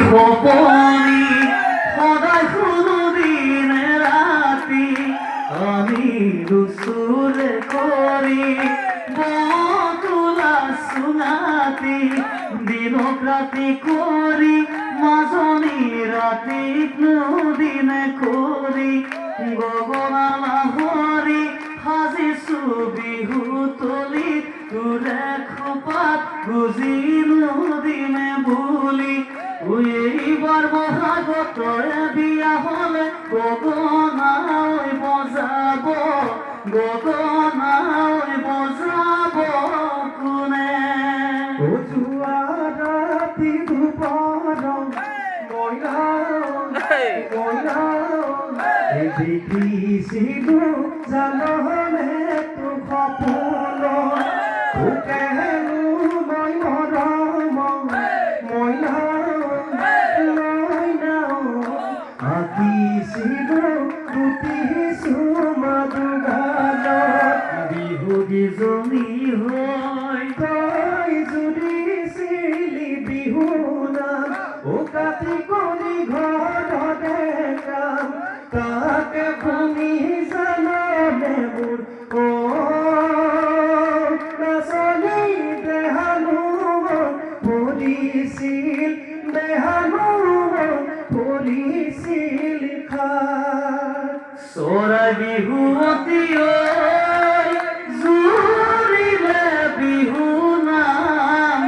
গোপনী সদায় শুনো দিনে রাতি আমি রুসুলে করি বতুলা সুনাতি দিনক রাতি করি মাজনী রাতি দিনে করি গগনালা হৰি সাজিছো বিহু তলি তোৰে খোপাত বুজিলো দিনে বুলি এইবাৰ বহাগতৰে বিয়া হলে গগনাই বজাব কোনে যোৱা ৰাতি দুপৰ দেখিছিলো জাননে তো সপোন তোকেনো মই মৰম আঁকিছিলো পুতিছো মধুগানত বিহু গীজনী হৈ তই জুৰিছিলি বিহু নাম ও কাটি কৰি ঘৰতে কাম তাকে শুনি জাননে মোৰ নাচনী দেহানো পৰিছিল চৰাই বিহুৱতী জুৰিলে বিহু নাম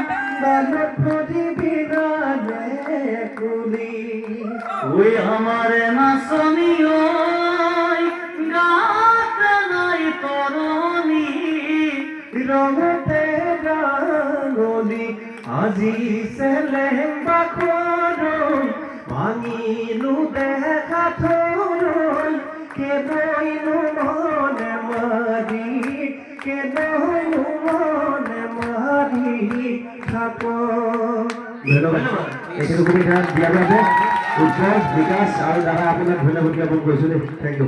বানত বিনালে কুলি ঐ আমাৰে নাচনী গাত নাই তৰণী ৰঙতে ৰাঙলী আজি চেলেং বাখৰৈ ভাঙিলো দেখা থৈ কেলৈনো মনে মাৰি থাক ধন্যবাদ এইটো সুবিধা দিয়াৰ বাবে উৎসৱ বিকাশ আৰু দাদা আপোনাক ধন্যবাদ জ্ঞাপন কৰিছোঁ দেই থেংক ইউ